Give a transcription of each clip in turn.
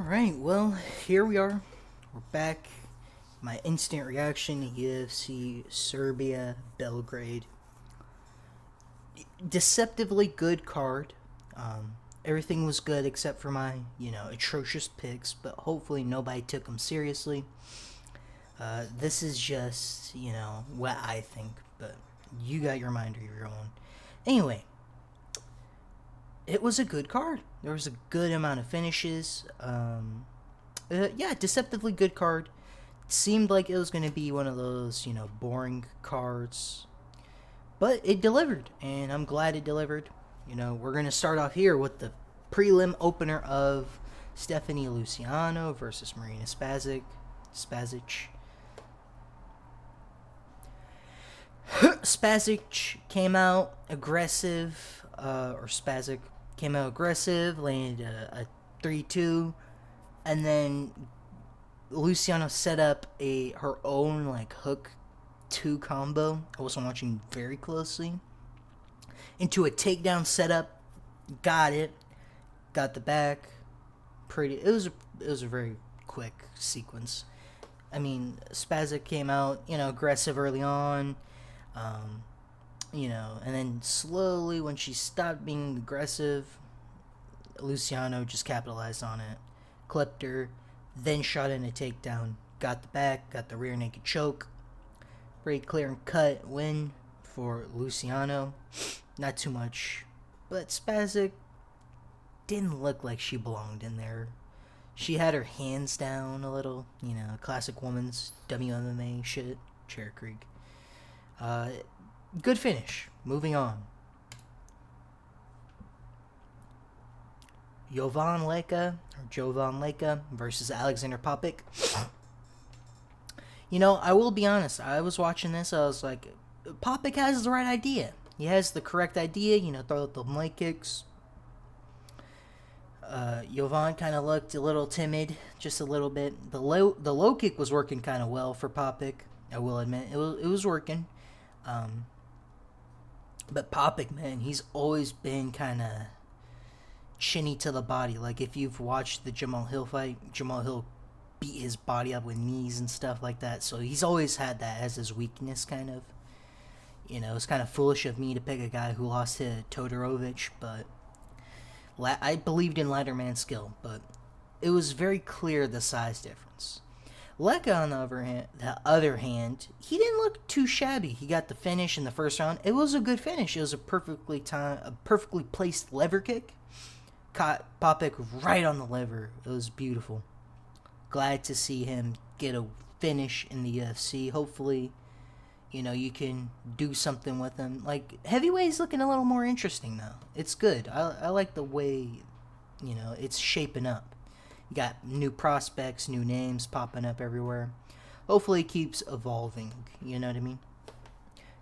Alright, well, here we are. We're back. My instant reaction to UFC Serbia Belgrade. Deceptively good card. Everything was good except for my, atrocious picks, but hopefully nobody took them seriously. This is just, what I think, but you got your mind of your own. Anyway, it was a good card. There was a good amount of finishes. Deceptively good card. Seemed like it was going to be one of those, boring cards. But it delivered, and I'm glad it delivered. We're going to start off here with the prelim opener of Stephanie Luciano versus Marina Spazic. Spazic came out aggressive, Spazic came out aggressive, landed a 3-2, and then Luciano set up her own hook 2 combo. I wasn't watching very closely. Into a takedown setup, got the back. It was a very quick sequence. I mean, Spazic came out, aggressive early on. And then slowly, when she stopped being aggressive, Luciano just capitalized on it, clipped her, then shot in a takedown, got the back, got the rear naked choke. Very clear and cut win for Luciano. Not too much, but Spazic didn't look like she belonged in there. She had her hands down a little, classic woman's WMMA shit, Chair Creek. Good finish. Moving on. Jovan Leka versus Alexander Popik. I will be honest. I was watching this. I was like, Popik has the right idea. He has the correct idea. Throw out the leg kicks. Jovan kind of looked a little timid, just a little bit. The low kick was working kind of well for Popik. I will admit it was working. But Popik, man, he's always been kind of chinny to the body. Like, if you've watched the Jamal Hill fight, Jamal Hill beat his body up with knees and stuff like that. So he's always had that as his weakness, kind of. It's kind of foolish of me to pick a guy who lost to Todorovic, but I believed in Ladderman's skill, but it was very clear the size difference. Leka, on the other hand, he didn't look too shabby. He got the finish in the first round. It was a good finish. It was a perfectly placed lever kick. Caught Popik right on the liver. It was beautiful. Glad to see him get a finish in the UFC. Hopefully, you can do something with him. Heavyweight's looking a little more interesting now. It's good. I like the way, it's shaping up. You got new prospects, new names popping up everywhere. Hopefully it keeps evolving, you know what I mean?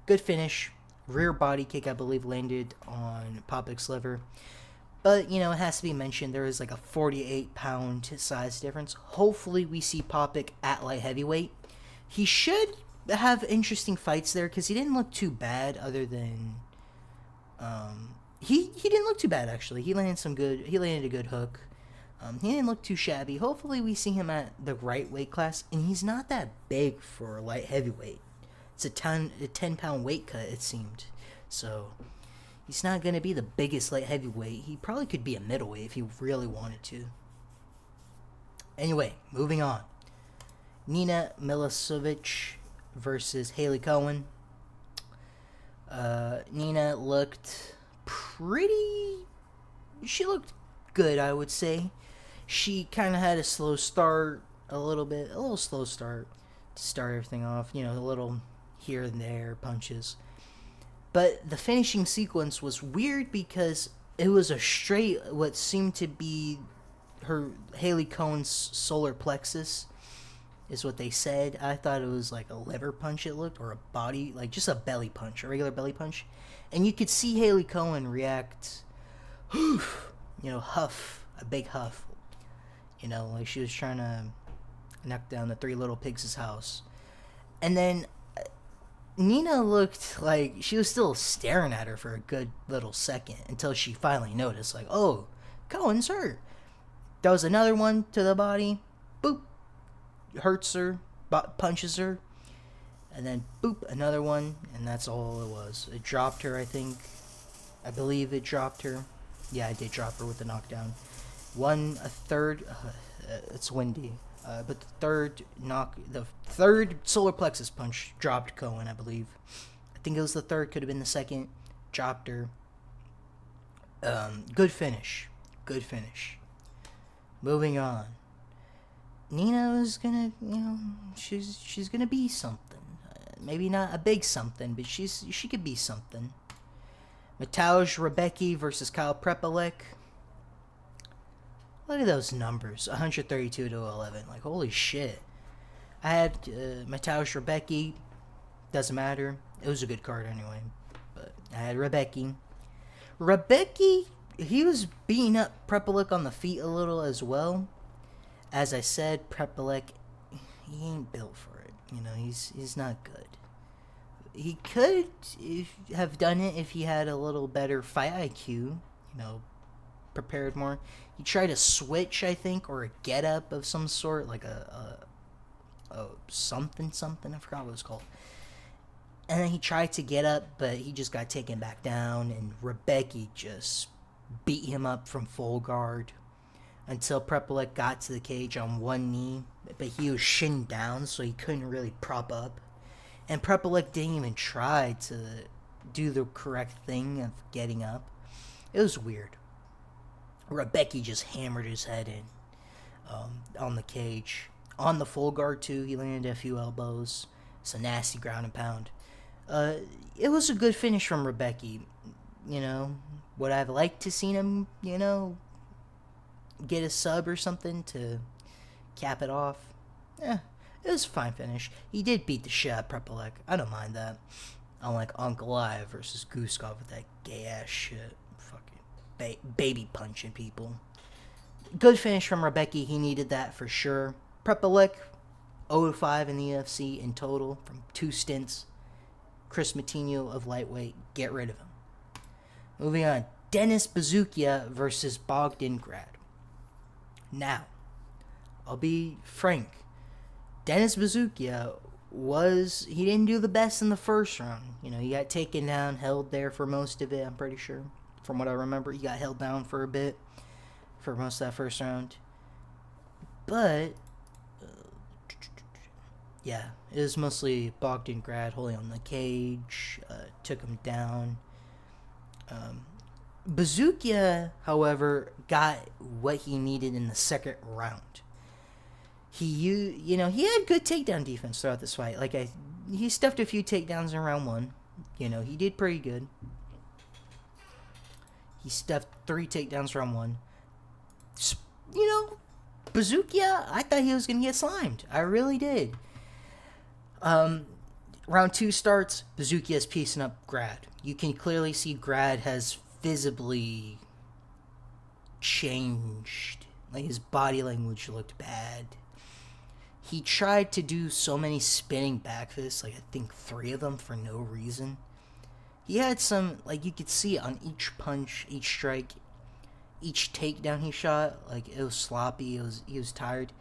Good finish. Rear body kick, I believe, landed on Popik's liver. But, it has to be mentioned, there is a 48-pound size difference. Hopefully we see Popik at light heavyweight. He should have interesting fights there, because he didn't look too bad, other than... He didn't look too bad, actually. He landed a good hook. He didn't look too shabby. Hopefully we see him at the right weight class, and he's not that big for light heavyweight. It's a 10-pound weight cut, it seemed. So he's not going to be the biggest light heavyweight. He probably could be a middleweight if he really wanted to. Anyway, moving on. Nina Milicevic versus Haley Cohen. Nina looked she looked good, I would say. She kind of had a slow start, a little slow start to start everything off. A little here and there punches. But the finishing sequence was weird because it was a straight, what seemed to be Haley Cohen's solar plexus, is what they said. I thought it was like a liver punch, it looked, or a body, just a belly punch, a regular belly punch. And you could see Haley Cohen react, huff, a big huff. Like she was trying to knock down the Three Little Pigs' house. And then Nina looked like she was still staring at her for a good little second until she finally noticed, oh, Cohen's hurt. Does another one to the body. Boop. Hurts her. Punches her. And then, boop, another one. And that's all it was. It dropped her, I think. I believe it dropped her. Yeah, I did drop her with the knockdown. A third... it's windy. But the third solar plexus punch dropped Cohen, I believe. I think it was the third, could have been the second. Dropped her. Good finish. Good finish. Moving on. Nina is gonna, she's gonna be something. Maybe not a big something, but she could be something. Mateusz Rebecki versus Kyle Prepolek. Look at those numbers, 132 to 11. Like, holy shit. I had Mateusz Rebecki. Doesn't matter. It was a good card anyway. But I had Rebecki. Rebecki, he was beating up Prepolek on the feet a little as well. As I said, Prepolek, he ain't built for it. He's not good. He could have done it if he had a little better fight IQ, prepared more. He tried a switch, I think, or a get up of some sort, like a something, I forgot what it was called. And then he tried to get up, but he just got taken back down, and Rebecki just beat him up from full guard until Prepolek got to the cage on one knee, but he was shin down, so he couldn't really prop up. And Prepolek didn't even try to do the correct thing of getting up. It was weird. Rebecki just hammered his head in on the cage. On the full guard, too, he landed a few elbows. It's a nasty ground and pound. It was a good finish from Rebecki. Would I have liked to seen him, get a sub or something to cap it off? It was a fine finish. He did beat the shit out of Prepolek. I don't mind that. Unlike Uncle I versus Guskov with that gay ass shit. Fucking baby punching people. Good finish from Rebecki. He needed that for sure. Prepolek, 0-5 in the UFC in total from 2 stints. Chris Matinho of lightweight. Get rid of him. Moving on. Denis Bazukia versus Bogdan Grad. Now, I'll be frank. Denis Bazukia he didn't do the best in the first round. He got taken down, held there for most of it, I'm pretty sure. From what I remember, he got held down for a bit for most of that first round. But, yeah, it was mostly Bogdan Grad holding on the cage, took him down. Bazukia, however, got what he needed in the second round. He had good takedown defense throughout this fight. He stuffed a few takedowns in round 1. He did pretty good. He stuffed 3 takedowns round 1. Bazukia, I thought he was going to get slimed. I really did. Round 2 starts, Bazukia is piecing up Grad. You can clearly see Grad has visibly changed. His body language looked bad. He tried to do so many spinning back fists, I think 3 of them for no reason. He had some, you could see on each punch, each strike, each takedown he shot, it was sloppy, he was tired.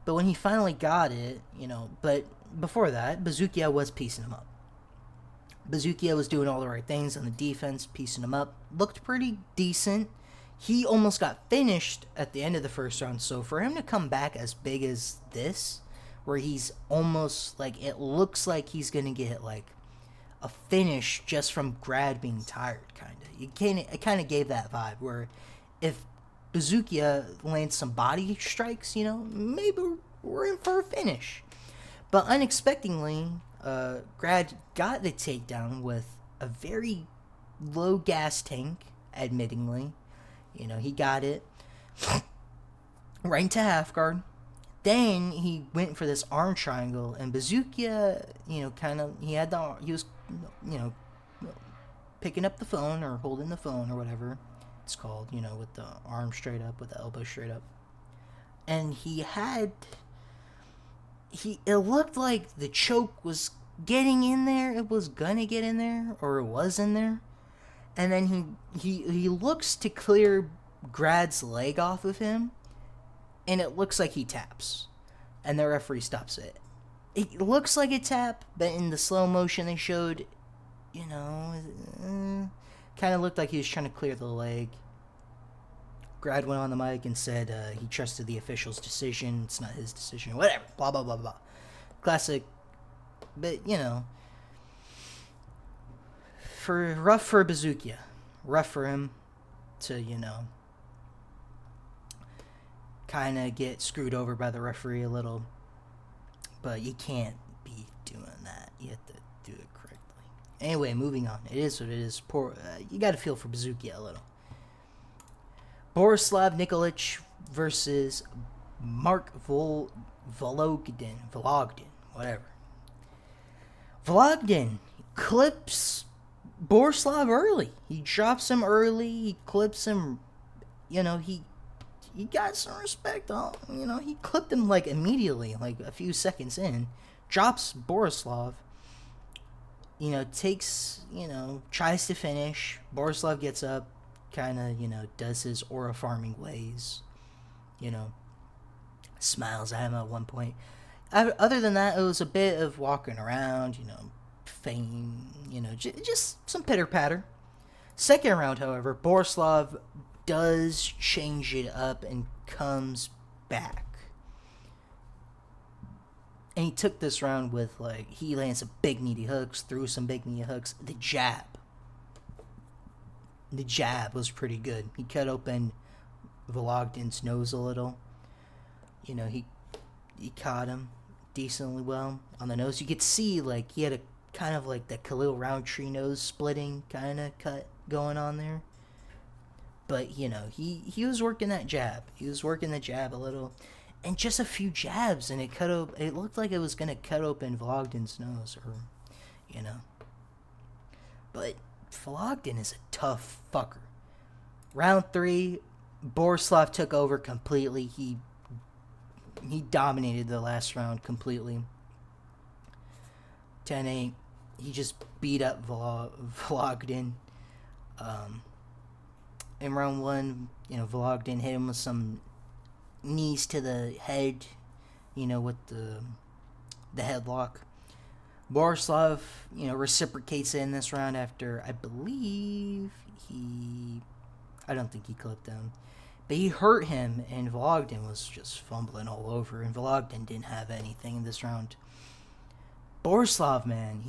But when he finally got it, but before that, Bazukia was piecing him up. Bazukia was doing all the right things on the defense, piecing him up. Looked pretty decent. He almost got finished at the end of the first round, so for him to come back as big as this, where he's almost, it looks like he's going to get, a finish just from Grad being tired, kind of. It kind of gave that vibe, where if Bazukia lands some body strikes, maybe we're in for a finish. But unexpectedly, Grad got the takedown with a very low gas tank, admittingly. He got it right into half guard. Then he went for this arm triangle, and Bazukia, he was, picking up the phone or holding the phone or whatever it's called, with the arm straight up, with the elbow straight up. And it looked like the choke was getting in there, it was gonna get in there, or it was in there. And then he looks to clear Grad's leg off of him, and it looks like he taps, and the referee stops it. It looks like a tap, but in the slow motion they showed, kind of looked like he was trying to clear the leg. Grad went on the mic and said he trusted the official's decision. It's not his decision. Whatever. Blah, blah, blah, blah. Classic. But, rough for Bazookia. Rough for him to, kind of get screwed over by the referee a little. But you can't be doing that. You have to do it correctly. Anyway, moving on. It is what it is. You got to feel for Bazookia a little. Borislav Nikolic versus Mark Vologdin, whatever. Vologdin clips Borislav early. He drops him early. He clips him. He got some respect on. He clipped him like immediately, like a few seconds in. Drops Borislav. Tries to finish. Borislav gets up, kind of, does his aura farming ways. Smiles at him at one point. Other than that, it was a bit of walking around, fame, just some pitter-patter. Second round, however, Borislav does change it up and comes back. And he took this round with, he landed some big meaty hooks, threw some big meaty hooks. The jab was pretty good. He cut open Vologdin's nose a little. He caught him decently well on the nose. You could see, he had a kind of the Khalil Roundtree nose splitting kind of cut going on there. But, he was working that jab. He was working the jab a little. And just a few jabs, and it looked like it was going to cut open Vologdin's nose, But Vologdin is a tough fucker. Round 3, Borislav took over completely. He dominated the last round completely. 10-8. He just beat up Vologdin. In round 1, Vologdin hit him with some knees to the head, with the headlock. Borislav, reciprocates it in this round after, I don't think he clipped him, but he hurt him, and Vologdin was just fumbling all over, and Vologdin didn't have anything in this round. Borislav, man,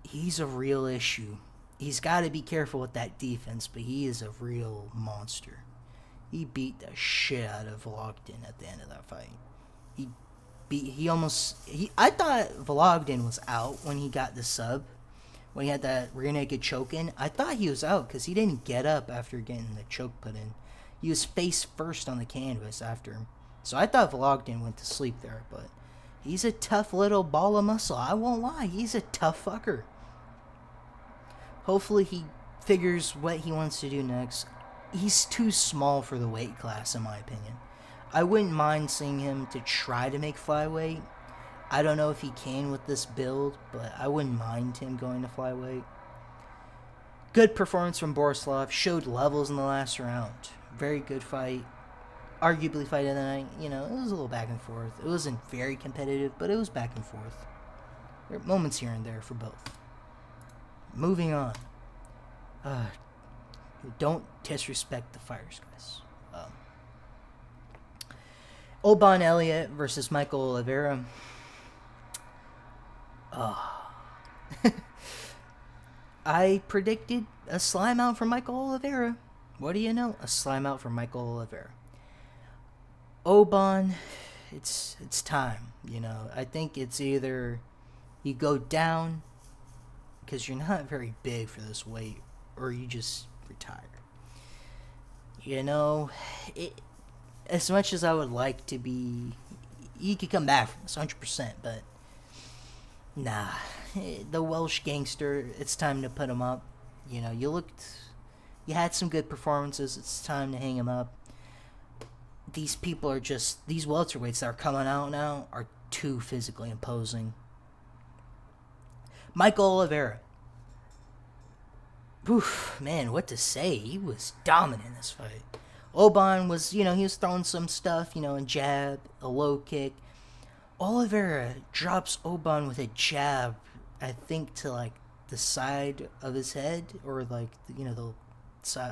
he's a real issue. He's got to be careful with that defense, but he is a real monster. He beat the shit out of Vologdin at the end of that fight. I thought Vologdin was out when he got the sub. When he had that rear naked choke in. I thought he was out because he didn't get up after getting the choke put in. He was face first on the canvas after. So I thought Vologdin went to sleep there, but he's a tough little ball of muscle. I won't lie. He's a tough fucker. Hopefully he figures what he wants to do next. He's too small for the weight class, in my opinion. I wouldn't mind seeing him to try to make flyweight. I don't know if he can with this build, but I wouldn't mind him going to flyweight. Good performance from Borislav. Showed levels in the last round. Very good fight. Arguably fight of the night. It was a little back and forth. It wasn't very competitive, but it was back and forth. There were moments here and there for both. Moving on. Don't disrespect the fighters, guys. Oban Elliott versus Michael Oliveira. I predicted a slime out for Michael Oliveira. What do you know? A slime out for Michael Oliveira. Oban, it's time. I think it's either you go down because you're not very big for this weight, or you just retire. As much as I would like to be, he could come back from this 100%, but nah. The Welsh gangster, it's time to put him up. You had some good performances. It's time to hang him up. These people are just, these welterweights that are coming out now are too physically imposing. Michael Oliveira. Oof, man, what to say? He was dominant in this fight. Oban was, he was throwing some stuff, a jab, a low kick. Oliveira drops Oban with a jab, I think to like the side of his head, or like, the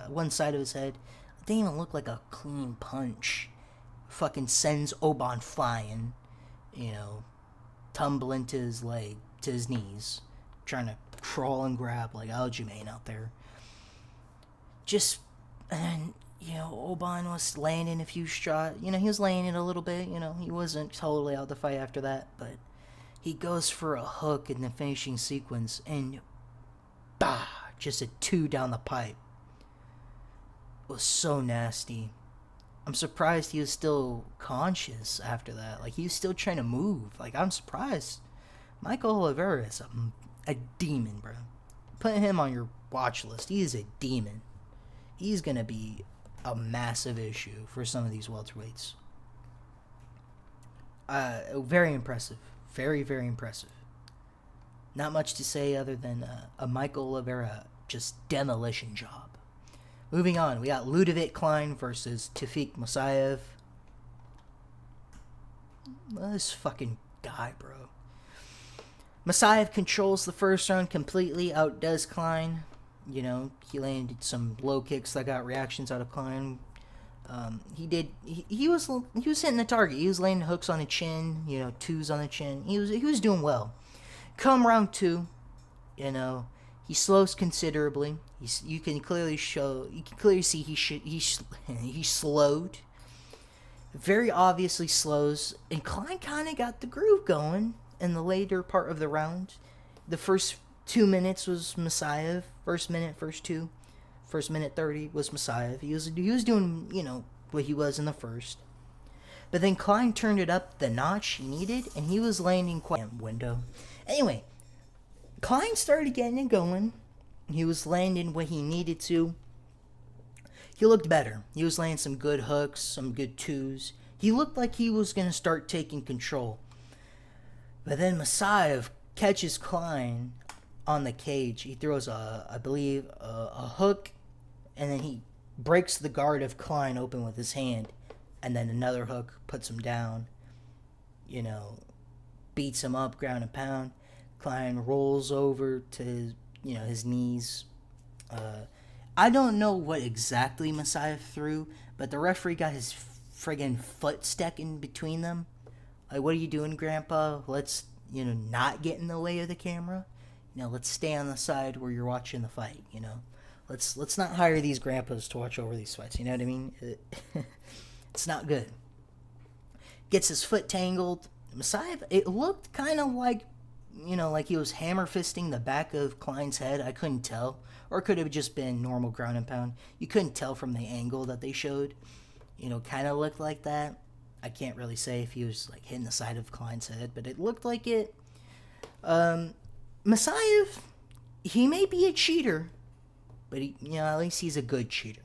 one side of his head. It didn't even look like a clean punch. Fucking sends Oban flying, tumbling to his leg, to his knees, trying to crawl and grab like Aljamain out there. Just, and Oban was landing a few shots. He was landing a little bit. He wasn't totally out the fight after that, but he goes for a hook in the finishing sequence, and bah, just a 2 down the pipe. It was so nasty. I'm surprised he was still conscious after that. Like, he was still trying to move. Like, I'm surprised. Michael Oliveira is a demon, bro. Put him on your watch list. He is a demon. He's going to be a massive issue for some of these welterweights. Very impressive. Very, very impressive. Not much to say other than a Michael Oliveira just demolition job. Moving on, we got Ludovic Klein versus Tafik Musayev. This fucking guy, bro. Musayev controls the first round completely, outdoes Klein. He landed some low kicks that got reactions out of Klein. He was hitting the target. He was landing hooks on the chin, 2s on the chin. He was doing well. Come round 2, he slows considerably. You can clearly see he slowed. Very obviously slows, and Klein kind of got the groove going in the later part of the round. The first 2 minutes was Musayev. First minute 30 was Musayev. He was doing, what he was in the first. But then Klein turned it up the notch he needed, and he was landing quite window. Anyway, Klein started getting it going. He was landing what he needed to. He looked better. He was landing some good hooks, some good 2s. He looked like he was going to start taking control. But then Musayev catches Klein on the cage. He throws I believe a hook, and then he breaks the guard of Klein open with his hand, and then another hook puts him down. Beats him up, ground and pound. Klein rolls over to his knees. I don't know what exactly Musayev threw, but the referee got his friggin' foot stuck in between them. Like, what are you doing, Grandpa? Let's not get in the way of the camera. Let's stay on the side where you're watching the fight. Let's not hire these grandpas to watch over these fights. You know what I mean? It's not good. Gets his foot tangled. Musayev, it looked kind of like, like he was hammer fisting the back of Klein's head. I couldn't tell. Or it could have just been normal ground and pound. You couldn't tell from the angle that they showed. Kind of looked like that. I can't really say if he was like hitting the side of Klein's head, but it looked like it. Musayev, he may be a cheater, but at least he's a good cheater.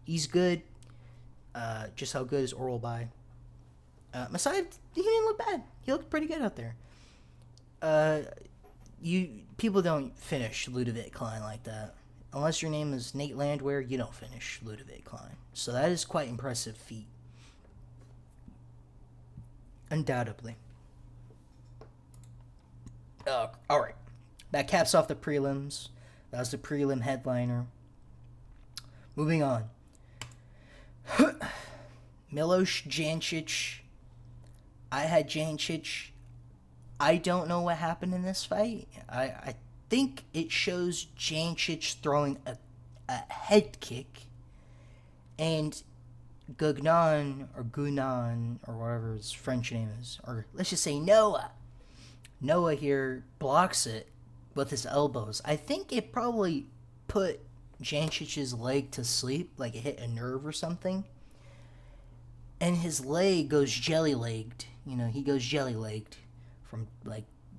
He's good. Just how good is Oralby? Musayev, he didn't look bad. He looked pretty good out there. People don't finish Ludovic Klein like that. Unless your name is Nate Landwehr, you don't finish Ludovic Klein. So that is quite impressive feat. Undoubtedly. Alright. That caps off the prelims. That was the prelim headliner. Moving on. Milos Jancic. I had Jancic. I don't know what happened in this fight. I think it shows Jancic throwing a head kick, and Gugnan or whatever his French name is, or let's just say Noah here blocks it with his elbows. I think it probably put Jancic's leg to sleep, like it hit a nerve or something, and his leg goes jelly-legged. He goes jelly-legged from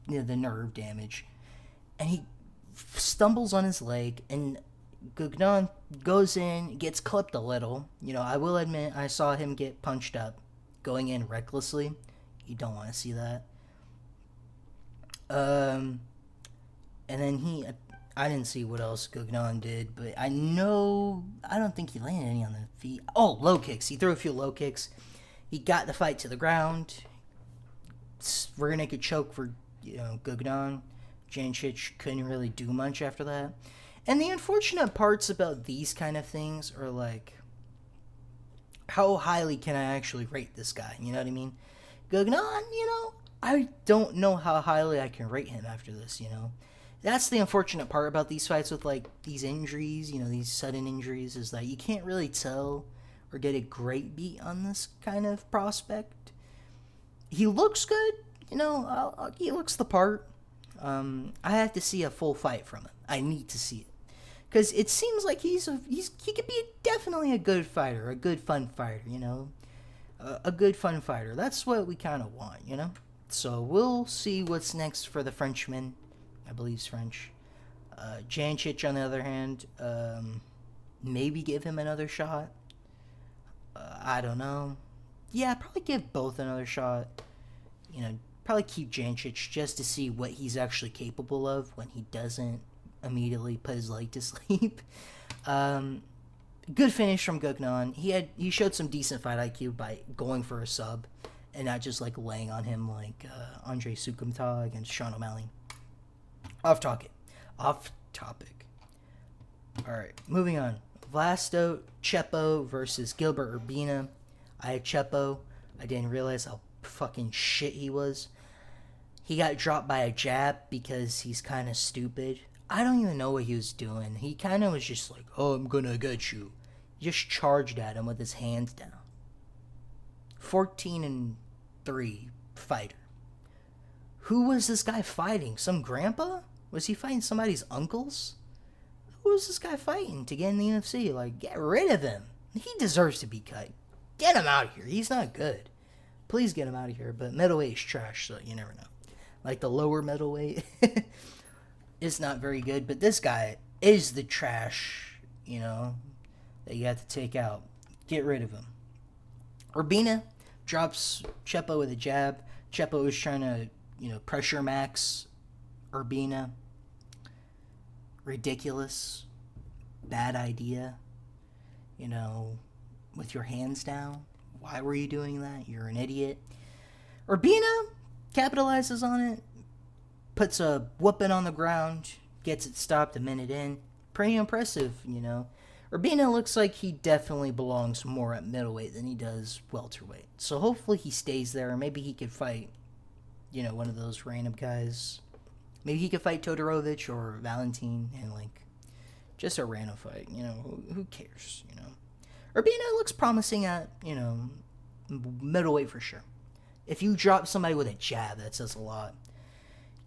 the nerve damage, and he stumbles on his leg, and Gugnan goes in, gets clipped a little. I will admit I saw him get punched up going in recklessly. You don't want to see that. And then I didn't see what else Gugnon did, but I don't think he landed any on the feet. Oh, low kicks. He threw a few low kicks. He got the fight to the ground. Rear naked choke for, Gugnon. Jancic couldn't really do much after that. And the unfortunate parts about these kind of things are like, how highly can I actually rate this guy? You know what I mean? Gugnon, I don't know how highly I can rate him after this, That's the unfortunate part about these fights with, like, these injuries, these sudden injuries, is that you can't really tell or get a great beat on this kind of prospect. He looks good, he looks the part. I have to see a full fight from him. I need to see it. Because it seems like he could be definitely a good fighter, a good fun fighter, a good fun fighter. That's what we kind of want, So we'll see what's next for the Frenchman. I believe he's French. Jancic, on the other hand, maybe give him another shot. I don't know. Yeah, probably give both another shot. Probably keep Jancic just to see what he's actually capable of when he doesn't immediately put his leg to sleep. Good finish from Gugnon. He showed some decent fight IQ by going for a sub and not just like laying on him like Andre Sukumta against Sean O'Malley. Off topic. Alright, moving on. Vlasto Chepo versus Gilbert Urbina. I had Chepo. I didn't realize how fucking shit he was. He got dropped by a jab because he's kind of stupid. I don't even know what he was doing. He kind of was just like, oh, I'm gonna get you. He just charged at him with his hands down. 14-3 fighter. Who was this guy fighting? Some grandpa? Was he fighting somebody's uncles? Who was this guy fighting to get in the UFC? Like, get rid of him. He deserves to be cut. Get him out of here. He's not good. Please get him out of here. But middleweight is trash, so you never know. Like the lower middleweight is not very good. But this guy is the trash, that you have to take out. Get rid of him. Urbina drops Chepo with a jab. Chepo is trying to, pressure max Urbina. Ridiculous. Bad idea. With your hands down. Why were you doing that? You're an idiot. Urbina capitalizes on it. Puts a whooping on the ground. Gets it stopped a minute in. Pretty impressive, Urbina looks like he definitely belongs more at middleweight than he does welterweight. So hopefully he stays there. Maybe he could fight, one of those random guys. Maybe he could fight Todorovic or Valentin and, just a random fight. Who cares, Urbina looks promising at, middleweight for sure. If you drop somebody with a jab, that says a lot.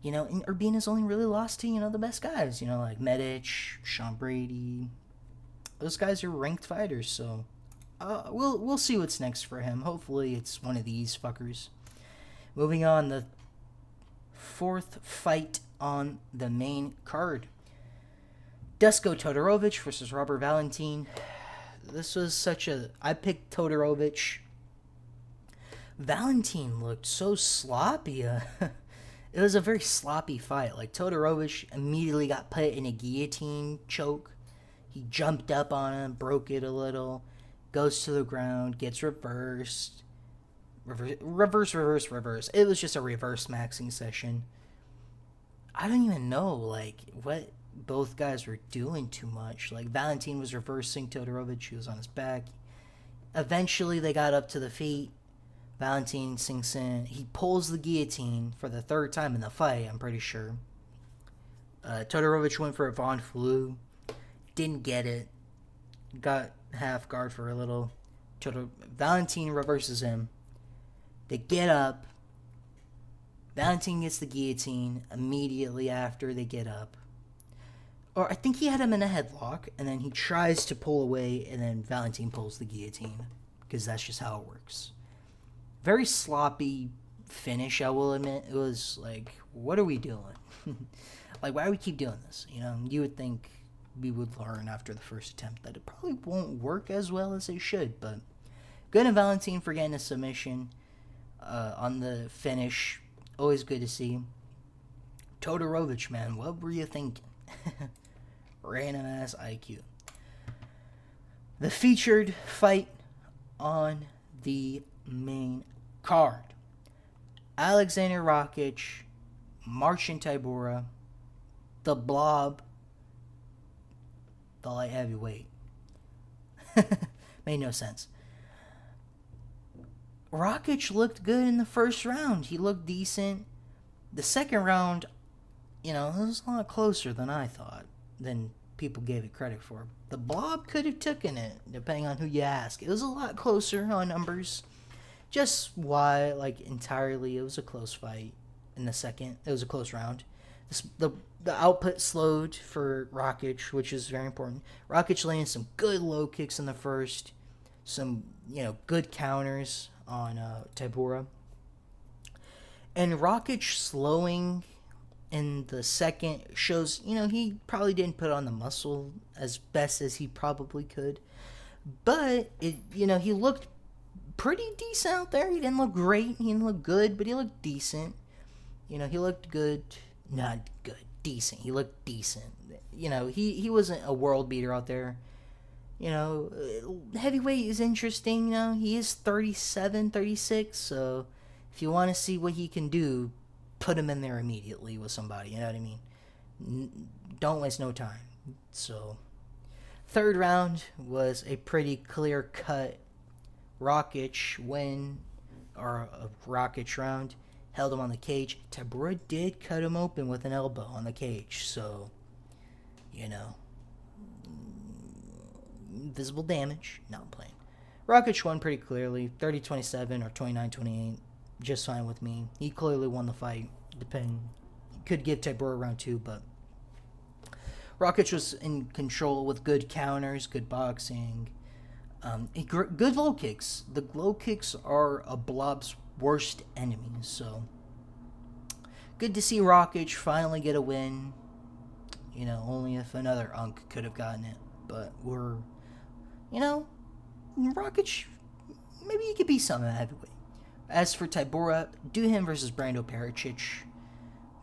And Urbina's only really lost to, the best guys, like Medic, Sean Brady. Those guys are ranked fighters, so we'll see what's next for him. Hopefully it's one of these fuckers. Moving on, the fourth fight on the main card. Dusko Todorovic versus Robert Valentin. This was I picked Todorovic. Valentin looked so sloppy. It was a very sloppy fight. Like, Todorovic immediately got put in a guillotine choke. He jumped up on him, broke it a little, goes to the ground, gets reversed. Reverse. It was just a reverse maxing session. I don't even know, what both guys were doing too much. Valentin was reversing Todorovic. He was on his back. Eventually, they got up to the feet. Valentin sinks in. He pulls the guillotine for the third time in the fight, I'm pretty sure. Todorovic went for a Von Flue. Didn't get it. Got half guard for a little. Valentin reverses him. They get up. Valentin gets the guillotine immediately after they get up. Or I think he had him in a headlock, and then he tries to pull away, and then Valentin pulls the guillotine. Because that's just how it works. Very sloppy finish, I will admit. It was what are we doing? Why do we keep doing this? You would think we would learn after the first attempt that it probably won't work as well as it should, but good on Valentin for getting a submission on the finish. Always good to see. Todorovic, man, what were you thinking? Random ass IQ. The featured fight on the main card: Alexander Rakic, Marcin Tybura, the Blob, the light heavyweight. Made no sense. Rakic looked good in the first round. He looked decent. The second round, it was a lot closer than I thought, than people gave it credit for. The Blob could have taken it, depending on who you ask. It was a lot closer on numbers. Just why, entirely, it was a close fight in the second. It was a close round. The output slowed for Rakic, which is very important. Rakic landed some good low kicks in the first. Some, good counters on Tybura. And Rakic slowing in the second shows, he probably didn't put on the muscle as best as he probably could. But, he looked pretty decent out there. He didn't look great. He didn't look good, but he looked decent. He looked good. Not good. Decent. He looked decent. He wasn't a world beater out there. Heavyweight is interesting. He is 37, 36, so if you want to see what he can do, put him in there immediately with somebody. You know what I mean? Don't waste no time. So, third round was a pretty clear-cut Rakic win, or a Rakic round. Held him on the cage. Tybura did cut him open with an elbow on the cage, so, visible damage. No, I'm playing. Rakic won pretty clearly, 30-27 or 29-28. Just fine with me. He clearly won the fight. Could give Tybura round 2, but Rakic was in control with good counters, good boxing, good low kicks. The low kicks are a Blob's worst enemies, so good to see Rakic finally get a win. Only if another Unk could have gotten it, but Rakic, maybe he could be something at heavyweight. As for Tybura, do him versus Brando Pericic.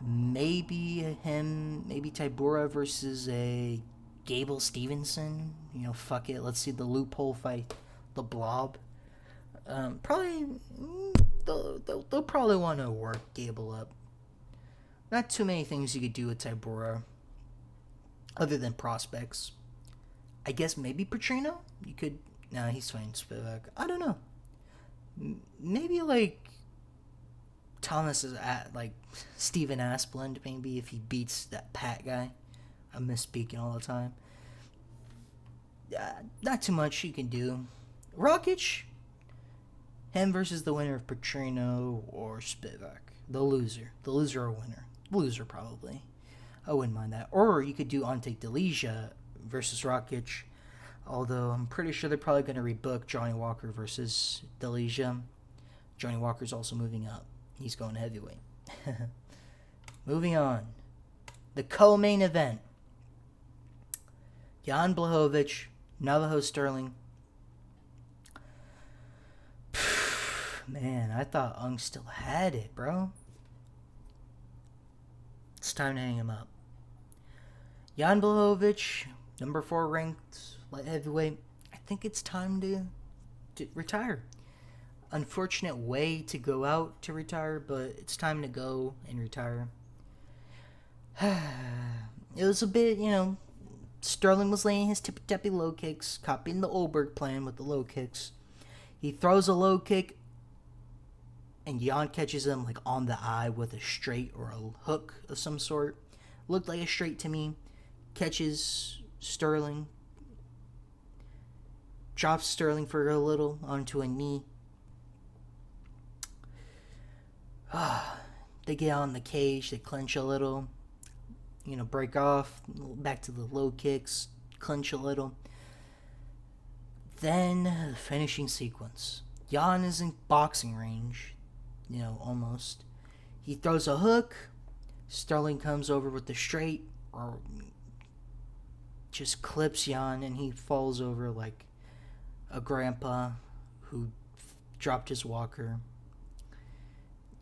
Maybe Tybura versus a Gable Stevenson. Fuck it. Let's see the loophole fight. The Blob. Probably, they'll probably want to work Gable up. Not too many things you could do with Tybura, other than prospects. I guess maybe Petrino? You could... Nah, he's fighting Spivak. I don't know. Maybe, Thomas is at, Steven Asplund, maybe, if he beats that Pat guy. I'm misspeaking all the time. Not too much you can do. Rakic, him versus the winner of Petrino or Spivak. The loser or winner. Loser, probably. I wouldn't mind that. Or you could do Ante Delija versus Rakic. Although I'm pretty sure they're probably going to rebook Johnny Walker versus Delija. Johnny Walker's also moving up. He's going heavyweight. Moving on. The co-main event. Jan Blachowicz, Navajo Sterling. Man, I thought Ung still had it, bro. It's time to hang him up. Jan Blachowicz, number 4 ranked light heavyweight. I think it's time to retire. Unfortunate way to go out to retire, but it's time to go and retire. It was a bit, Sterling was laying his tippy-tappy low kicks, copying the Oberg plan with the low kicks. He throws a low kick, and Jan catches him on the eye with a straight or a hook of some sort. Looked like a straight to me. Catches Sterling. Drops Sterling for a little onto a knee. They get on the cage. They clinch a little. Break off. Back to the low kicks. Clinch a little. Then the finishing sequence. Jan is in boxing range. Almost. He throws a hook. Sterling comes over with the straight, or just clips Jan, and he falls over like a grandpa who dropped his walker.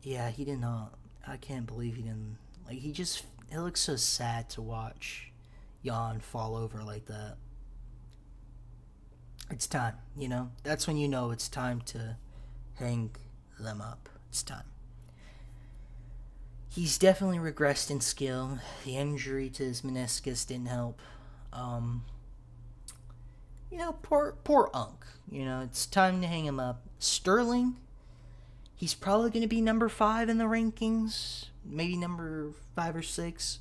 Yeah, he did not. I can't believe he didn't. It looks so sad to watch. Jan fall over like that. It's time, That's when you know it's time to hang them up. It's time. He's definitely regressed in skill. The injury to his meniscus didn't help. Um, poor Unk. It's time to hang him up. Sterling, he's probably going to be number 5 in the rankings. Maybe number 5 or 6.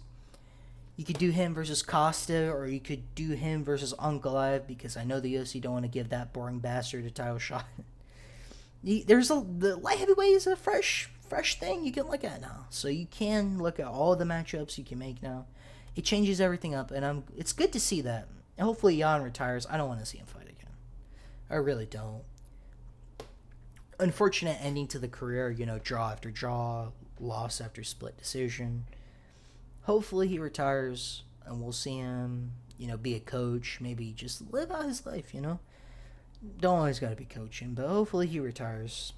You could do him versus Costa, or you could do him versus Ankalaev, because I know the UFC don't want to give that boring bastard a title shot. The light heavyweight is a fresh thing you can look at now. So you can look at all the matchups you can make now. It changes everything up, and it's good to see that. And hopefully Jan retires. I don't want to see him fight again. I really don't. Unfortunate ending to the career, draw after draw, loss after split decision. Hopefully he retires and we'll see him, be a coach, maybe just live out his life, Don't always gotta be coaching, but hopefully he retires.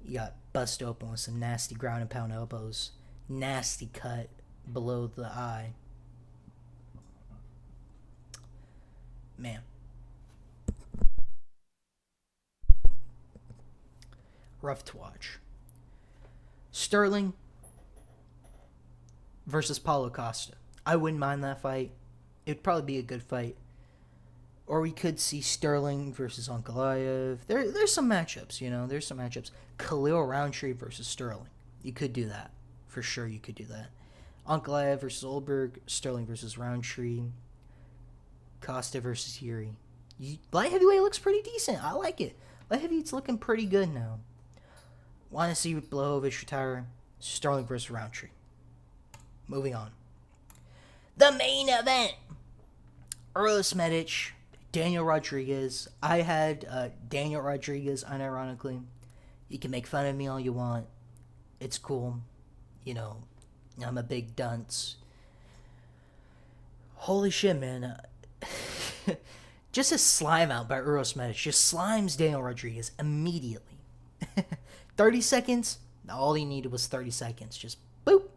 He got bust open with some nasty ground and pound elbows. Nasty cut below the eye. Man. Rough to watch. Sterling versus Paulo Costa. I wouldn't mind that fight. It'd probably be a good fight. Or we could see Sterling versus Ankalaev. There's some matchups, There's some matchups. Khalil Roundtree versus Sterling. You could do that. For sure you could do that. Ankalaev versus Olberg. Sterling versus Roundtree. Costa versus Yuri. Light heavyweight looks pretty decent. I like it. Light heavyweight's looking pretty good now. Want to see Blachowicz retire? Sterling versus Roundtree. Moving on. The main event. Uros Medic, Daniel Rodriguez. I had Daniel Rodriguez, unironically. You can make fun of me all you want. It's cool. I'm a big dunce. Holy shit, man. Just a slime out by Uros Medic. Just slimes Daniel Rodriguez immediately. 30 seconds. All he needed was 30 seconds. Just boop.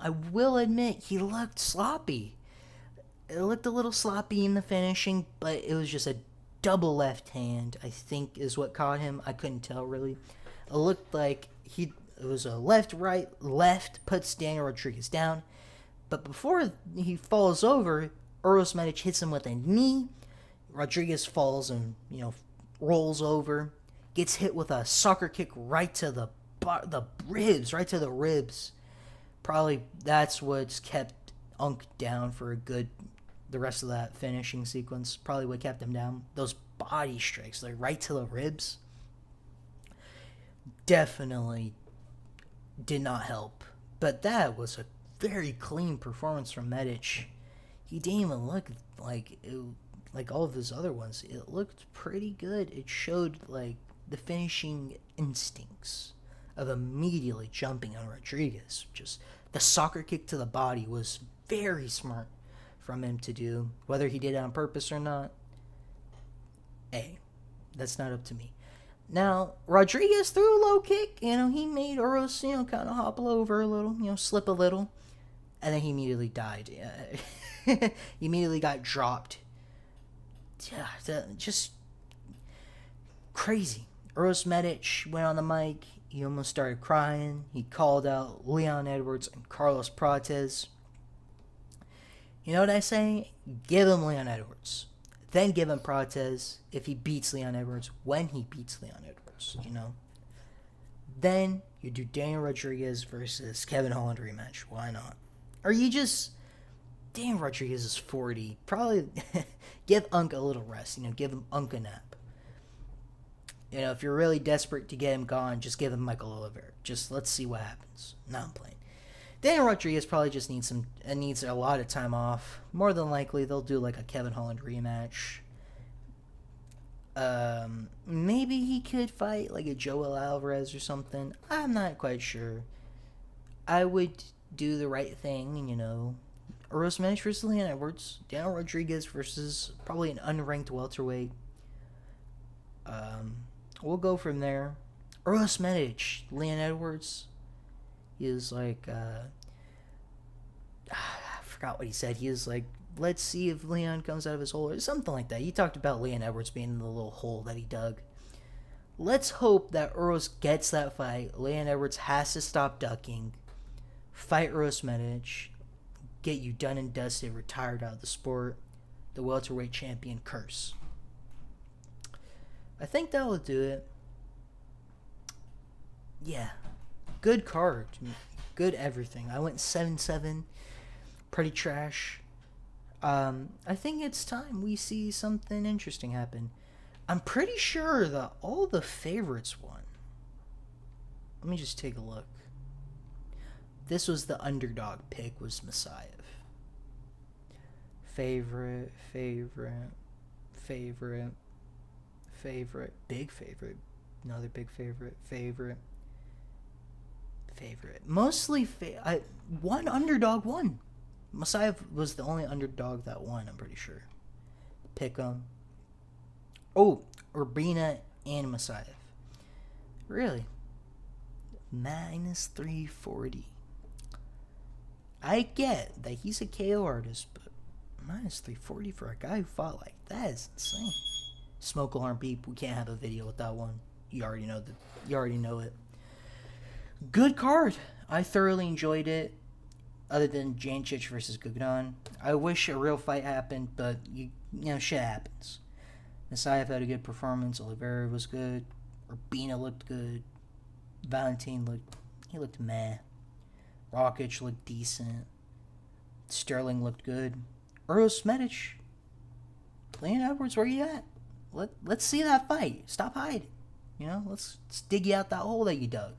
I will admit, he looked sloppy. It looked a little sloppy in the finishing, but it was just a double left hand, I think, is what caught him. I couldn't tell, really. It looked like it was a left, right, left, puts Daniel Rodriguez down. But before he falls over, Uros Medic hits him with a knee. Rodriguez falls and, rolls over. Gets hit with a soccer kick right to the ribs. Probably that's what's kept Unk down for the rest of that finishing sequence. Probably what kept him down. Those body strikes, right to the ribs, definitely did not help. But that was a very clean performance from Medic. He didn't even look like all of his other ones. It looked pretty good. It showed the finishing instincts of immediately jumping on Rodriguez. Just the soccer kick to the body was very smart from him to do. Whether he did it on purpose or not, that's not up to me. Now, Rodriguez threw a low kick. He made Uros, kind of hobble over a little, slip a little. And then he immediately died. He immediately got dropped. Yeah, just crazy. Uros Medic went on the mic. He almost started crying. He called out Leon Edwards and Carlos Prates. You know what I say? Give him Leon Edwards. Then give him Prates if he beats Leon Edwards, when he beats Leon Edwards, Then you do Daniel Rodriguez versus Kevin Holland rematch. Why not? Or you just... Daniel Rodriguez is 40. Probably give Unk a little rest. Give him Unk a nap. If you're really desperate to get him gone, just give him Michael Oliveira. Just let's see what happens. No, I'm playing. Daniel Rodriguez probably just needs a lot of time off. More than likely, they'll do a Kevin Holland rematch. Maybe he could fight a Joel Alvarez or something. I'm not quite sure. I would do the right thing, Uros Medic versus Leon Edwards. Daniel Rodriguez versus probably an unranked welterweight. We'll go from there. Uros Medic, Leon Edwards is forgot what he said. He was like, let's see if Leon comes out of his hole or something like that. He talked about Leon Edwards being in the little hole that he dug. Let's hope that Uros gets that fight. Leon Edwards has to stop ducking, fight Uros Medic, get you done and dusted, retired out of the sport, the welterweight champion curse. I think that will do it. Yeah, good card, good everything. I went 7-7, pretty trash. I think it's time we see something interesting happen. I'm pretty sure that all the favorites won. Let me just take a look. This was the underdog pick, was Messiah. Favorite, big favorite, another big favorite. Mostly, one underdog won. Messiah was the only underdog that won, I'm pretty sure. Pick 'em. Oh, Urbina and Messiah. Really? Minus 340. I get that he's a KO artist, but minus 340 for a guy who fought like that is insane. Smoke alarm beep. We can't have a video with that one. You already know it. Good card. I thoroughly enjoyed it. Other than Jancic versus Gugnon, I wish a real fight happened, but you know shit happens. Messiah had a good performance. Oliveira was good. Urbina looked good. Valentin looked meh. Rakic looked decent. Sterling looked good. Uros Medic. Leon Edwards, where you at? Let's see that fight. Stop hiding. You know, let's dig you out that hole that you dug.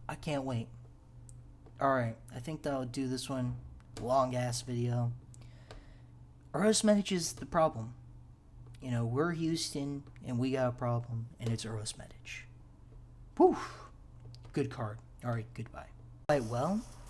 I can't wait. Alright, I think that'll do this one. Long ass video. Uros Medic is the problem. You know, we're Houston and we got a problem, and it's Uros Medic. Whew. Good card. Alright, goodbye. Well,